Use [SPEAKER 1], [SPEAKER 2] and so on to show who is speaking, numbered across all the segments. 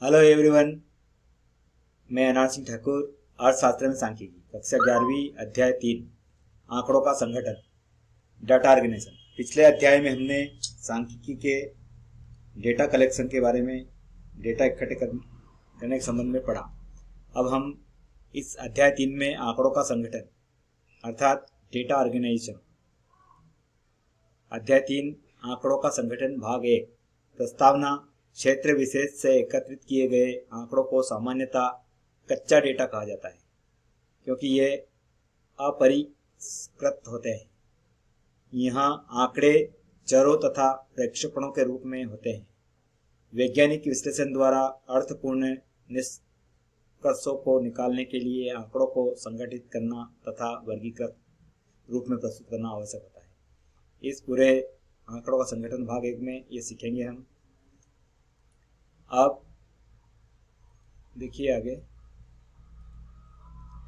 [SPEAKER 1] Hello everyone, मैं अनाज सिंह ठाकुर। अर्थशास्त्र में सांख्यिकी कक्षा 11वीं अध्याय 3 आंकड़ों का संगठन, डाटा ऑर्गेनाइजेशन। पिछले अध्याय में हमने सांख्यिकी के डेटा कलेक्शन के बारे में, डेटा इकट्ठे करने के संबंध में पढ़ा। अब हम इस अध्याय 3 में आंकड़ों का संगठन अर्थात डेटा ऑर्गेनाइजेशन, अध्याय 3 आंकड़ों का संगठन भाग 1 प्रस्तावना। क्षेत्र विशेष से एकत्रित किए गए आंकड़ों को सामान्यतः कच्चा डेटा कहा जाता है, क्योंकि ये अपरिष्कृत होते हैं। यहाँ आंकड़े चरों तथा प्रेक्षेपणों के रूप में होते हैं। वैज्ञानिक विश्लेषण द्वारा अर्थपूर्ण निष्कर्षों को निकालने के लिए आंकड़ों को संगठित करना तथा वर्गीकृत रूप में प्रस्तुत करना आवश्यक होता है। इस पूरे आंकड़ों का संगठन भाग 1 में ये सीखेंगे हम। अब देखिए आगे,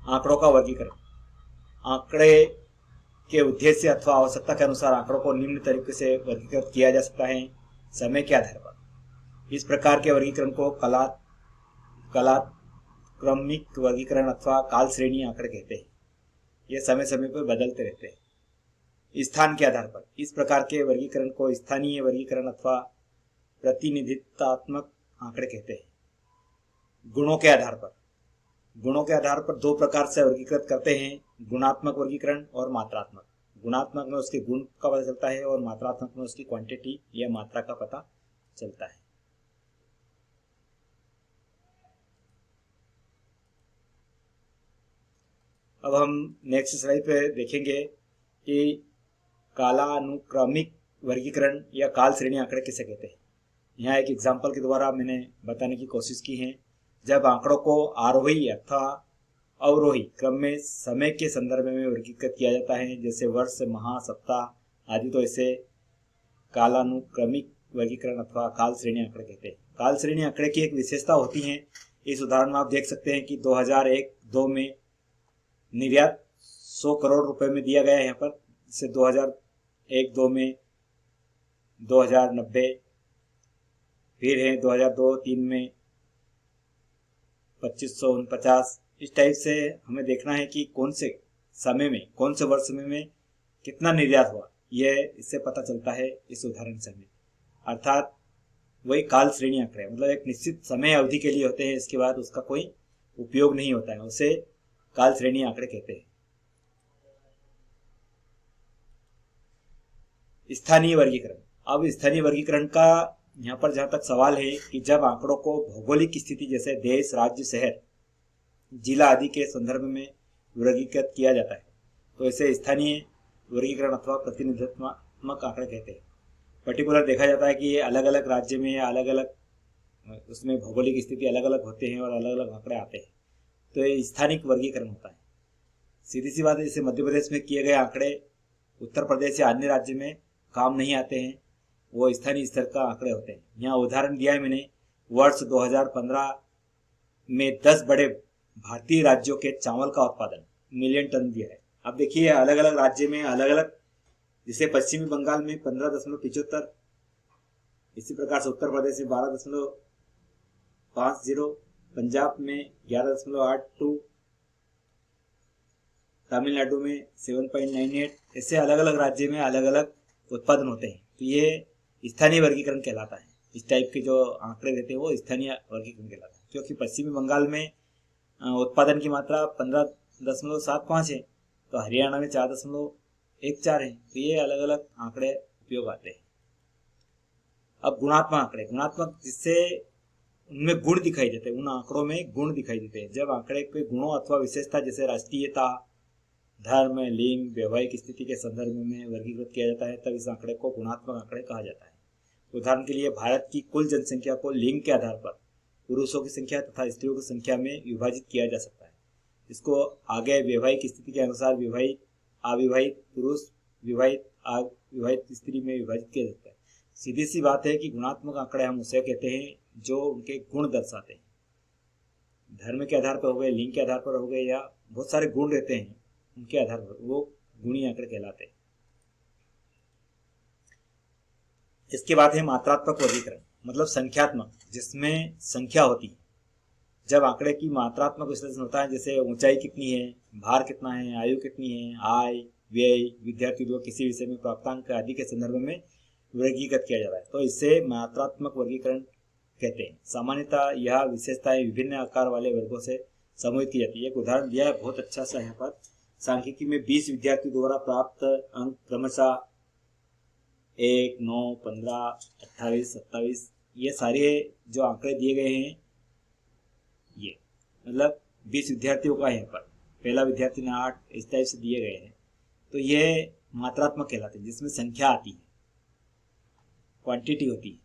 [SPEAKER 1] आंकड़ों का वर्गीकरण। आंकड़े के उद्देश्य अथवा आवश्यकता के अनुसार आंकड़ों को निम्न तरीके से वर्गीकृत किया जा सकता है। समय के आधार पर इस प्रकार के वर्गीकरण को कालक्रमिक वर्गीकरण अथवा काल श्रेणी आंकड़े कहते हैं। ये समय समय पर बदलते रहते हैं। स्थान के आधार पर इस प्रकार के वर्गीकरण को स्थानीय वर्गीकरण अथवा प्रतिनिधित्वात्मक आंकड़े कहते हैं। गुणों के आधार पर दो प्रकार से वर्गीकृत करते हैं, गुणात्मक वर्गीकरण और मात्रात्मक। गुणात्मक में उसके गुण का पता चलता है और मात्रात्मक में उसकी क्वांटिटी या मात्रा का पता चलता है। अब हम नेक्स्ट स्लाइड पे देखेंगे कि कालानुक्रमिक वर्गीकरण या काल श्रेणी आंकड़े किसे कहते हैं। यहाँ एक एग्जाम्पल के द्वारा मैंने बताने की कोशिश की है। जब आंकड़ों को आरोही अथवा अवरोही क्रम में समय के संदर्भ में वर्गीकृत किया जाता है, जैसे वर्ष, माह, सप्ताह आदि, तो इसे कालानुक्रमिक वर्गीकरण अथवा काल श्रेणी आंकड़े कहते हैं। काल श्रेणी आंकड़े की एक विशेषता होती है। इस उदाहरण में आप देख सकते हैं कि 2001-2 में निर्यात 100 करोड़ रुपए में दिया गया है। यहाँ पर जैसे 2001-2 में 2090, फिर है 2002-3 में 2549। इस टाइप से हमें देखना है कि कौन से समय में, कौन से वर्ष में कितना निर्यात हुआ, यह इससे पता चलता है इस उदाहरण से हमें। अर्थात वही काल श्रेणी आंकड़े, मतलब एक निश्चित समय अवधि के लिए होते हैं, इसके बाद उसका कोई उपयोग नहीं होता है, उसे काल श्रेणी आंकड़े कहते हैं। स्थानीय वर्गीकरण। अब स्थानीय वर्गीकरण का यहाँ पर जहां तक सवाल है कि जब आंकड़ों को भौगोलिक स्थिति जैसे देश, राज्य, शहर, जिला आदि के संदर्भ में वर्गीकृत किया जाता है, तो इसे स्थानीय वर्गीकरण अथवा प्रतिनिधित्वात्मक आंकड़े कहते हैं। पर्टिकुलर देखा जाता है कि ये अलग अलग राज्य में या अलग अलग उसमें भौगोलिक स्थिति अलग अलग होते हैं और अलग अलग आंकड़े आते हैं, तो ये स्थानिक वर्गीकरण होता है। सीधी सी बात है, जैसे मध्य प्रदेश में किए गए आंकड़े उत्तर प्रदेश या अन्य राज्य में काम नहीं आते हैं, वो स्थानीय स्तर का आंकड़े होते हैं। यहाँ उदाहरण दिया है मैंने, वर्ष 2015 में 10 बड़े भारतीय राज्यों के चावल का उत्पादन मिलियन टन दिया है। अब देखिए अलग अलग राज्य में अलग अलग, जैसे पश्चिमी बंगाल में 15.75, इसी प्रकार से उत्तर प्रदेश में 12.50, पंजाब में 11.82, तमिलनाडु में 7.98, ऐसे अलग अलग राज्य में अलग अलग उत्पादन होते हैं। तो ये स्थानीय वर्गीकरण कहलाता है। इस टाइप के जो आंकड़े रहते हैं वो स्थानीय वर्गीकरण कहलाता है, क्योंकि पश्चिमी बंगाल में उत्पादन की मात्रा 15.75 है, तो हरियाणा में 4.14 है। तो ये अलग अलग आंकड़े उपयोग आते हैं। अब गुणात्मक आंकड़े। गुणात्मक जिससे उनमें गुण दिखाई देते हैं, उन आंकड़ों में गुण दिखाई देते हैं। जब आंकड़े के गुणों अथवा विशेषता जैसे राष्ट्रीयता, धर्म, लिंग, वैवाहिक स्थिति के संदर्भ में वर्गीकृत किया जाता है, तब इस आंकड़े को गुणात्मक आंकड़े कहा जाता है। उदाहरण के लिए भारत की कुल जनसंख्या को लिंग के आधार पर पुरुषों की संख्या तथा स्त्रियों की संख्या में विभाजित किया जा सकता है। इसको आगे वैवाहिक स्थिति के अनुसार विवाहित, अविवाहित पुरुष, विवाहित, अविवाहित स्त्री में विभाजित किया जाता है। सीधी सी बात है कि गुणात्मक आंकड़े हम उसे कहते हैं जो उनके गुण दर्शाते हैं। धर्म के आधार पर हो गए, लिंग के आधार पर हो गए, या बहुत सारे गुण रहते हैं उनके आधार पर, वो गुणी आंकड़े कहलाते हैं। इसके बाद है मात्रात्मक वर्गीकरण। मतलब संख्यात्मक, जिसमें संख्या होती है। जब आंकड़े की मात्रात्मक विश्लेषण होता है, जैसे ऊंचाई कितनी है, भार कितना है, आयु कितनी है, आय, व्यय, विद्यार्थी द्वारा किसी विषय में प्राप्तांक आदि के संदर्भ में वर्गीकृत किया जाता है, तो इसे मात्रात्मक वर्गीकरण कहते हैं। सामान्यतः यह विशेषताएं विभिन्न आकार वाले वर्गों से समूहित की जाती है। एक उदाहरण दिया है बहुत अच्छा सा यहाँ पर। सांख्यिकी में 20 विद्यार्थियों द्वारा प्राप्त अंक क्रमशः 1, 9, 15, 28, 27, ये सारे जो आंकड़े दिए गए हैं, ये मतलब 20 विद्यार्थियों का यहाँ पर पहला विद्यार्थी ने 8, इस टाइप से दिए गए हैं। तो ये मात्रात्मक कहलाते हैं, जिसमें संख्या आती है, क्वांटिटी होती है।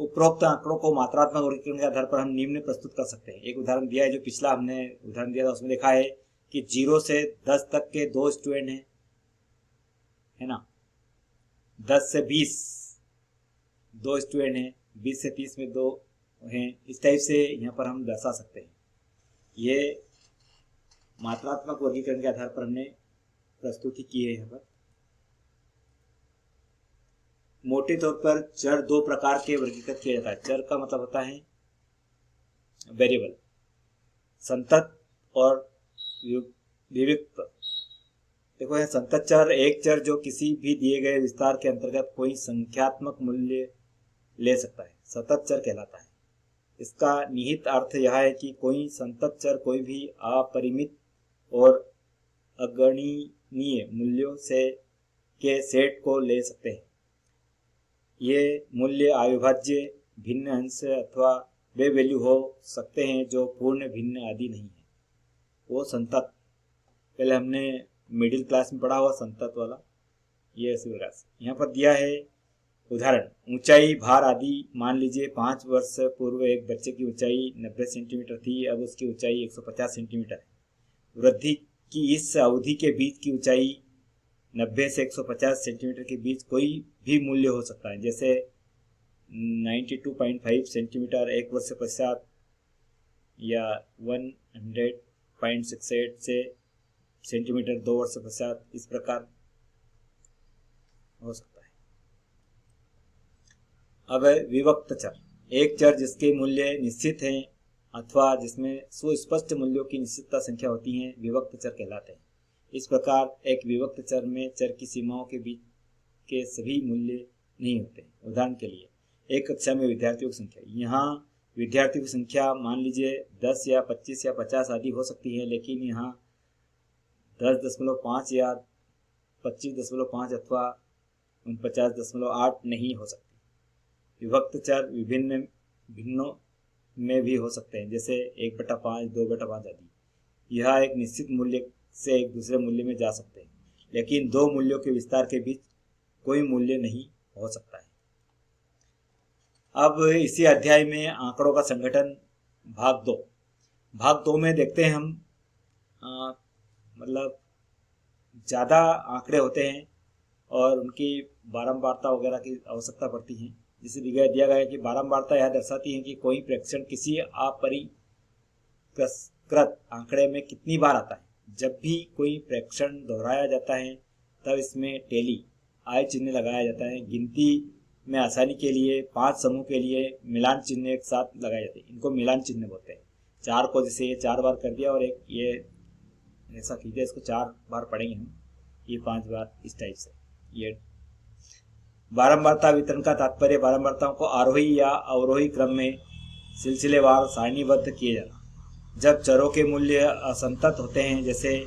[SPEAKER 1] उपरोक्त आंकड़ों को मात्रात्मक वर्गीकरण के आधार पर हम निम्न प्रस्तुत कर सकते हैं। एक उदाहरण दिया है, जो पिछला हमने उदाहरण दिया था उसमें देखा है कि 0 से 10 तक के 2 स्टूडेंट हैं, है ना। 10 से 20 2 स्टूडेंट हैं, 20 से 30 में 2 हैं। इस टाइप से यहाँ पर हम दर्शा सकते हैं। ये मात्रात्मक वर्गीकरण के आधार पर हमने प्रस्तुति की है। यहाँ पर मोटे तौर पर चर 2 प्रकार के वर्गीकृत किया जाता है। चर का मतलब होता है वेरिएबल, संतत और विविक्त। देखो यहाँ संतत चर एक चर जो किसी भी दिए गए विस्तार के अंतर्गत कोई संख्यात्मक मूल्य ले सकता है, सतत चर कहलाता है। इसका निहित अर्थ यह है कि कोई संतत चर कोई भी अपरिमित और अगणनीय मूल्यों से के सेट को ले सकते हैं। ये मूल्य अविभाज्य, भिन्न अंश अथवा वे वैल्यू हो सकते हैं जो पूर्ण, भिन्न आदि नहीं है। वो संतत, पहले हमने मिडिल क्लास में पढ़ा हुआ संतत वाला, ये इसी प्रकार से यहाँ पर दिया है। उदाहरण, ऊंचाई, भार आदि। मान लीजिए 5 वर्ष पूर्व एक बच्चे की ऊंचाई 90 सेंटीमीटर थी, अब उसकी ऊंचाई 150 सेंटीमीटर है। वृद्धि की इस अवधि के बीच की ऊंचाई 90 से 150 सेंटीमीटर के बीच कोई भी मूल्य हो सकता है, जैसे 92.5 सेंटीमीटर एक वर्ष पश्चात, या 100.68 से सेंटीमीटर 2 वर्ष पश्चात। इस प्रकार हो सकता है। अब विभक्त चर, एक चर जिसके मूल्य निश्चित हैं अथवा जिसमें सुस्पष्ट मूल्यों की निश्चितता संख्या होती है, विभक्त चर कहलाते हैं। इस प्रकार एक विभक्त चर में चर की सीमाओं के बीच के सभी मूल्य नहीं होते। उदाहरण के लिए, एक कक्षा में विद्यार्थियों की संख्या, यहाँ विद्यार्थियों की संख्या मान लीजिए 10 या 25 या 50 आदि हो सकती है, लेकिन यहाँ 10.5 या 25.5 अथवा 49.8 नहीं हो सकती। विभक्त चर विभिन्न भिन्नों में भी हो सकते हैं, जैसे 1/5, 2/5 आदि। यह एक निश्चित मूल्य से एक दूसरे मूल्य में जा सकते हैं, लेकिन दो मूल्यों के विस्तार के बीच कोई मूल्य नहीं हो सकता है। अब इसी अध्याय में आंकड़ों का संगठन भाग 2 में देखते हैं हम मतलब ज़्यादा आंकड़े होते हैं और उनकी बारंबारता वगैरह की आवश्यकता पड़ती है। जिसे दिया गया है कि बारंबारता यह दर्शाती है कि कोई प्रेक्षण किसी अपरिष्कृत आंकड़े में कितनी बार आता है। जब भी कोई प्रेक्षण दोहराया जाता है तब इसमें टेली आय चिन्ह लगाया जाता है। गिनती में आसानी के लिए 5 समूह के लिए मिलान चिन्ह एक साथ लगाए जाते हैं, इनको मिलान चिन्ह बोलते हैं। 4 को जैसे ये 4 बार कर दिया और एक ये ऐसा कीजिए, इसको 4 बार पढ़ेंगे हम, ये 5 बार, इस टाइप से। ये बारंबारता वितरण का तात्पर्य बारंबारताओं को आरोही या अवरोही क्रम में सिलसिलेवार सारणीबद्ध किए जाना। जब चरों के मूल्य असंतत होते हैं, जैसे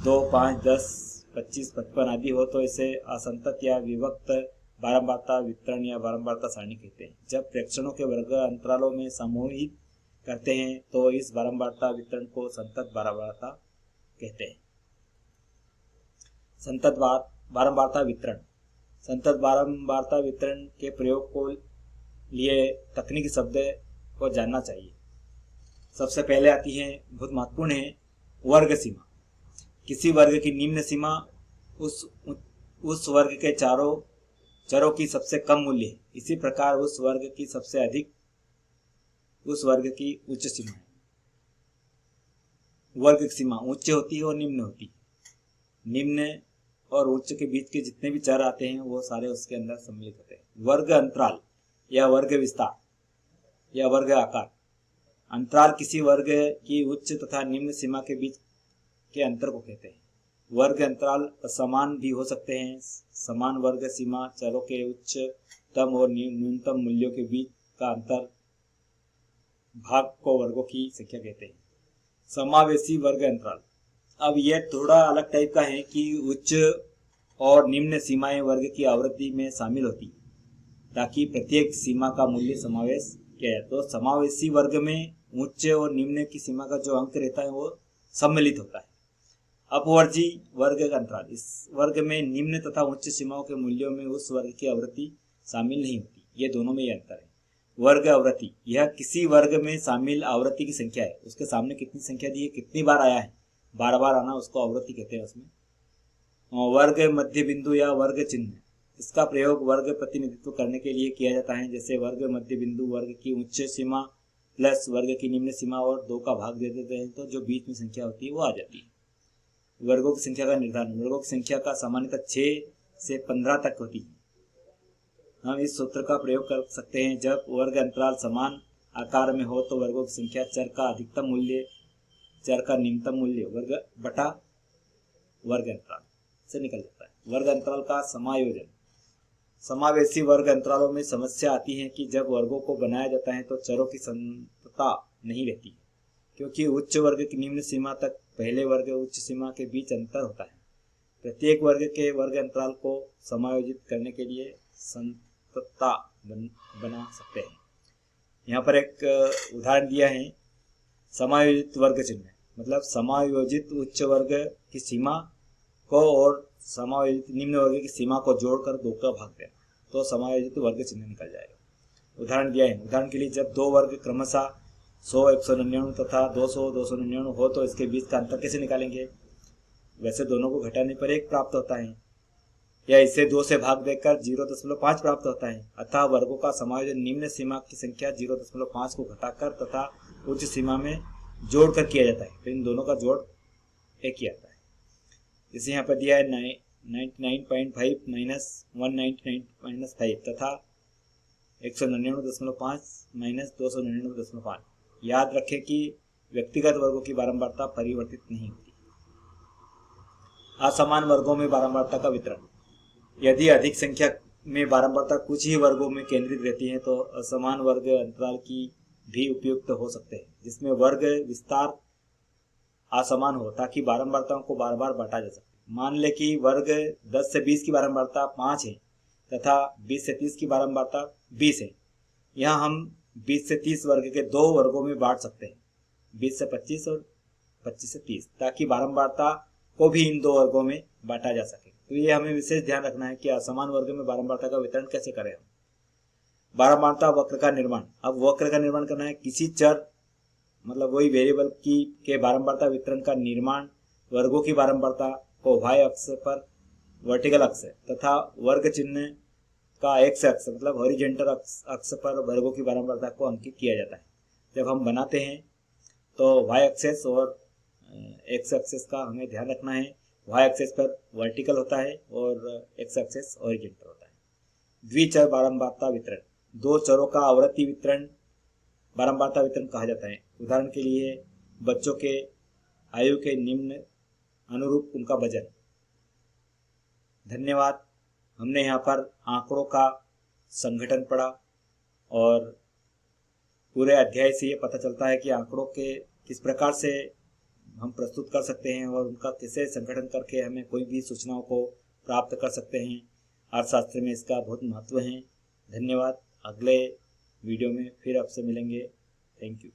[SPEAKER 1] 2, 5, 10, 25, 55 आदि हो, तो इसे असंतत या विभक्त बारंबारता वितरण या बारंबारता सारणी कहते हैं। जब प्रेक्षणों के वर्ग अंतरालों में समूहित करते हैं तो इस बारंबारता वितरण को संतत बारंबारता कहते हैं। संतत बारंबारता वितरण। संतत बारंबारता वितरण के प्रयोग को लिए तकनीकी शब्द को जानना चाहिए। सबसे पहले आती है, बहुत महत्वपूर्ण है, वर्ग सीमा। किसी वर्ग की निम्न सीमा उस वर्ग के चरों की सबसे कम मूल्य है। इसी प्रकार उस वर्ग की सबसे अधिक उस वर्ग की उच्च सीमा है। वर्ग की सीमा उच्च होती है और निम्न होती है। निम्न और उच्च के बीच के जितने भी चर आते हैं वो सारे उसके अंदर सम्मिलित होते हैं। वर्ग अंतराल या वर्ग विस्तार या वर्ग आकार। अंतराल किसी वर्ग की उच्च तथा निम्न सीमा के बीच के अंतर को कहते हैं। वर्ग अंतराल समान भी हो सकते हैं। समान वर्ग सीमा चरों के उच्चतम और न्यूनतम मूल्यों के बीच का अंतर भाग को वर्गों की संख्या कहते हैं। समावेशी वर्ग अंतराल, अब यह थोड़ा अलग टाइप का है कि उच्च और निम्न सीमाएं वर्ग की आवृत्ति में शामिल होती ताकि प्रत्येक सीमा का मूल्य समावेश किया जाए। तो समावेशी वर्ग में उच्च और निम्न की सीमा का जो अंक रहता है वो सम्मिलित होता है। अपवर्जी वर्ग का अंतराल, इस वर्ग में निम्न तथा उच्च सीमाओं के मूल्यों में उस वर्ग की आवृत्ति शामिल नहीं होती। ये दोनों में ये अंतर है। वर्ग आवृत्ति, यह किसी वर्ग में शामिल आवृत्ति की संख्या है। उसके सामने कितनी संख्या दी है, कितनी बार आया है, बार बार आना, उसको आवृत्ति कहते हैं। उसमें वर्ग मध्य बिंदु या वर्ग चिन्ह, इसका प्रयोग वर्ग प्रतिनिधित्व करने के लिए किया जाता है। जैसे वर्ग मध्य बिंदु वर्ग की उच्च सीमा प्लस वर्ग की निम्न सीमा और 2 का भाग दे देते हैं तो जो बीच में संख्या होती है वो आ जाती है। वर्गों की संख्या का निर्धारण, वर्गों की संख्या का सामान्यतः 6 से 15 तक होती है। हम इस सूत्र का प्रयोग कर सकते हैं। जब वर्ग अंतराल समान आकार में हो तो वर्गों की संख्या चर का अधिकतम मूल्य चर का निम्नतम मूल्य वर्ग बटा वर्ग अंतराल से निकल जाता है। वर्ग अंतराल का समायोजन, समावेशी वर्ग अंतरालों में समस्या आती है कि जब वर्गों को बनाया जाता है तो चरों की संतता नहीं रहती है, क्योंकि उच्च वर्ग की निम्न सीमा तक पहले वर्ग उच्च सीमा के बीच अंतर होता है। प्रत्येक वर्ग के वर्ग अंतराल को समायोजित करने के लिए संतता बना सकते हैं। यहाँ पर एक उदाहरण दिया है, समायोजित वर्ग चिन्ह, मतलब समायोजित उच्च वर्ग की सीमा को और समायोजित निम्न वर्ग की सीमा को जोड़कर 2 का भाग देना तो समायोजित वर्ग चिन्ह निकल जाएगा। उदाहरण दिया है, उदाहरण के लिए जब 2 वर्ग क्रमशः 100, 199 तथा 200, 299 हो तो इसके बीच का अंतर कैसे निकालेंगे। वैसे दोनों को घटाने पर 1 प्राप्त होता है या इसे 2 से भाग देकर 0.5 प्राप्त होता है। अतः वर्गों का समायोजन निम्न सीमा की संख्या 0.5 को घटाकर तथा उच्च सीमा में जोड़कर किया जाता है। तो इन दोनों का जोड़ 1 ही आता है। जैसे यहाँ पर दिया है 99.5 माइनस 199.5 तथा 199.5 माइनस 299.5। याद रखें कि व्यक्तिगत वर्गों की बारंबारता परिवर्तित नहीं होती। असमान वर्गों में बारंबारता का वितरण, यदि अधिक संख्या में बारंबारता कुछ ही वर्गों में केंद्रित रहती है तो असमान वर्ग अंतराल की भी उपयुक्त हो सकते हैं, जिसमें वर्ग विस्तार असमान हो ताकि बारंबारताओं को बार बार बांटा जा सके। मान ले कि वर्ग 10 से 20 की बारंबारता 5 है तथा 20 से 30 की बारंबारता 20 है। यहाँ हम 20 से 30 वर्ग के 2 वर्गों में बांट सकते हैं, 20 से 25 और 25 से 30, ताकि बारंबारता को भी इन 2 वर्गों में बांटा जा सके। तो ये हमें विशेष ध्यान रखना है कि असमान वर्ग में बारंबारता का वितरण कैसे करें हम। बारंबारता वक्र का निर्माण, अब वक्र का निर्माण करना है, किसी चर मतलब वही वेरिएबल की के बारंबारता वितरण का निर्माण वर्गों की बारंबारता को y अक्ष पर वर्टिकल अक्ष तथा वर्ग चिन्ह का x अक्ष मतलब हॉरिजॉन्टल अक्ष पर वर्गों की बारंबारता को अंकित किया जाता है। जब हम बनाते हैं तो y एक्सेस और x एक्सेस का हमें ध्यान रखना है। y एक्सेस पर वर्टिकल होता है और x एक्सेस हॉरिजॉन्टल होता है। द्विचर बारंबारता वितरण, 2 चरों का आवृत्ति वितरण बारंबारता वितरण कहा जाता है। उदाहरण के लिए बच्चों के आयु के निम्न अनुरूप उनका वजन। धन्यवाद। हमने यहाँ पर आंकड़ों का संगठन पढ़ा और पूरे अध्याय से ये पता चलता है कि आंकड़ों के किस प्रकार से हम प्रस्तुत कर सकते हैं और उनका कैसे संगठन करके हमें कोई भी सूचनाओं को प्राप्त कर सकते हैं। अर्थशास्त्र में इसका बहुत महत्व है। धन्यवाद। अगले वीडियो में फिर आपसे मिलेंगे। Thank you.